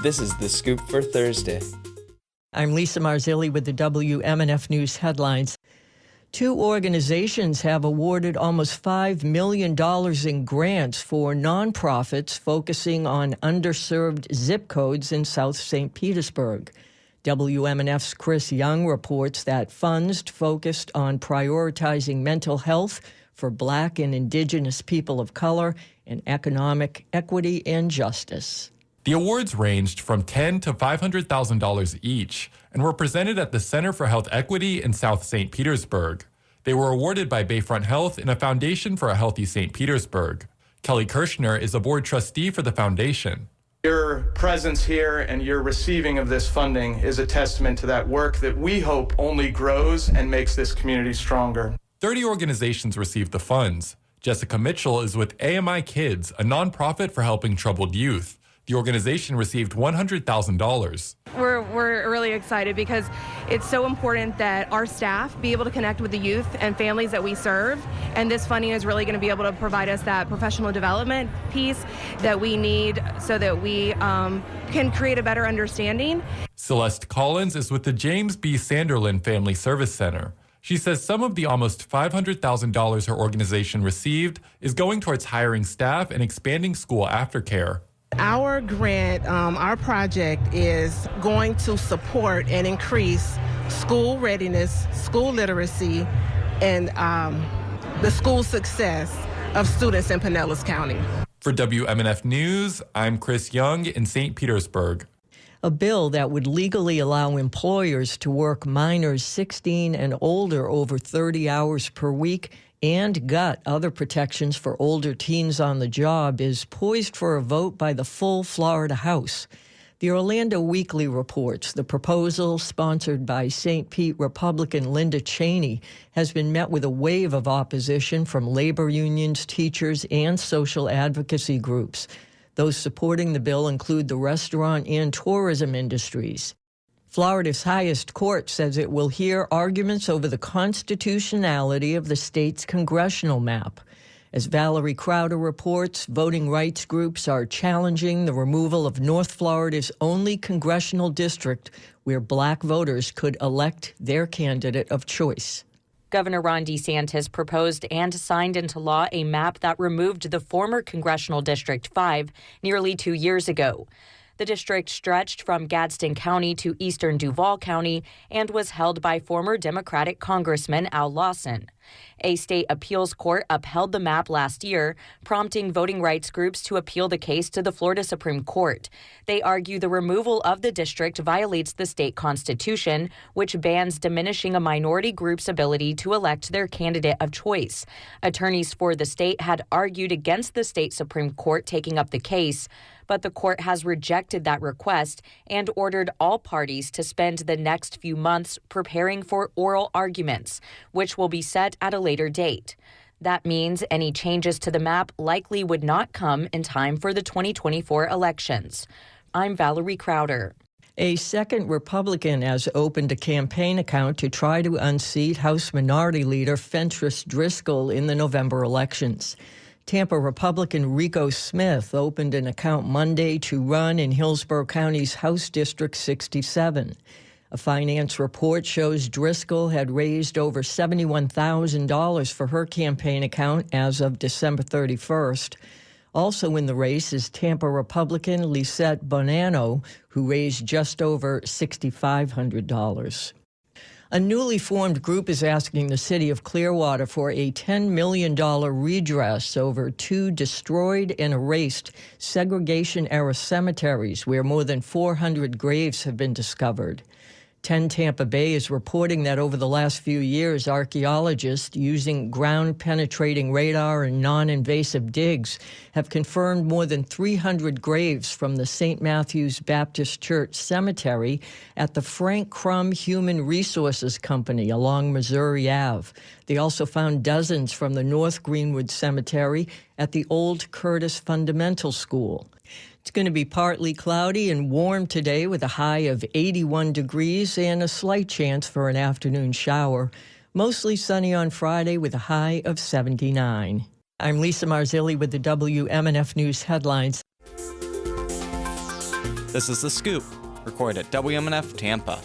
This is The Scoop for Thursday. I'm Lisa Marzilli with the WMNF News headlines. Two organizations have awarded almost $5 million in grants for nonprofits focusing on underserved zip codes in South St. Petersburg. WMNF's Chris Young reports that funds focused on prioritizing mental health for Black and Indigenous people of color and economic equity and justice. The awards ranged from $10,000 to $500,000 each and were presented at the Center for Health Equity in South St. Petersburg. They were awarded by Bayfront Health and a Foundation for a Healthy St. Petersburg. Kelly Kirshner is a board trustee for the foundation. Your presence here and your receiving of this funding is a testament to that work that we hope only grows and makes this community stronger. 30 organizations received the funds. Jessica Mitchell is with AMI Kids, a nonprofit for helping troubled youth. The organization received $100,000. We're really excited because it's so important that our staff be able to connect with the youth and families that we serve, and this funding is really going to be able to provide us that professional development piece that we need so that we can create a better understanding. Celeste Collins is with the James B. Sanderlin Family Service Center. She says some of the almost $500,000 her organization received is going towards hiring staff and expanding school aftercare. Our grant, our project is going to support and increase school readiness, school literacy, and the school success of students in Pinellas County. For WMNF News, I'm Chris Young in St. Petersburg. A bill that would legally allow employers to work minors 16 and older over 30 hours per week and gut other protections for older teens on the job is poised for a vote by the full Florida House. The Orlando Weekly reports the proposal, sponsored by St. Pete Republican Linda Cheney, has been met with a wave of opposition from labor unions, teachers, and social advocacy groups. Those supporting the bill include the restaurant and tourism industries. Florida's highest court says it will hear arguments over the constitutionality of the state's congressional map. As Valerie Crowder reports, voting rights groups are challenging the removal of North Florida's only congressional district where Black voters could elect their candidate of choice. Governor Ron DeSantis proposed and signed into law a map that removed the former Congressional District 5 nearly 2 years ago. The district stretched from Gadsden County to eastern Duval County and was held by former Democratic Congressman Al Lawson. A state appeals court upheld the map last year, prompting voting rights groups to appeal the case to the Florida Supreme Court. They argue the removal of the district violates the state constitution, which bans diminishing a minority group's ability to elect their candidate of choice. Attorneys for the state had argued against the state Supreme Court taking up the case, but the court has rejected that request and ordered all parties to spend the next few months preparing for oral arguments, which will be set at a later date. That means any changes to the map likely would not come in time for the 2024 elections. I'm Valerie Crowder. A second Republican has opened a campaign account to try to unseat House Minority Leader Fentress Driscoll in the November elections. Tampa Republican Rico Smith opened an account Monday to run in Hillsborough County's House District 67. A finance report shows Driscoll had raised over $71,000 for her campaign account as of December 31st. Also in the race is Tampa Republican Lisette Bonanno, who raised just over $6,500. A newly formed group is asking the city of Clearwater for a $10 million redress over 2 destroyed and erased segregation-era cemeteries where more than 400 graves have been discovered. 10 Tampa Bay is reporting that over the last few years, archaeologists using ground-penetrating radar and non-invasive digs have confirmed more than 300 graves from the St. Matthew's Baptist Church Cemetery at the Frank Crum Human Resources Company along Missouri Ave. They also found dozens from the North Greenwood Cemetery at the Old Curtis Fundamental School. It's going to be partly cloudy and warm today with a high of 81 degrees and a slight chance for an afternoon shower. Mostly sunny on Friday with a high of 79. I'm Lisa Marzilli with the WMNF News headlines. This is The Scoop, recorded at WMNF Tampa.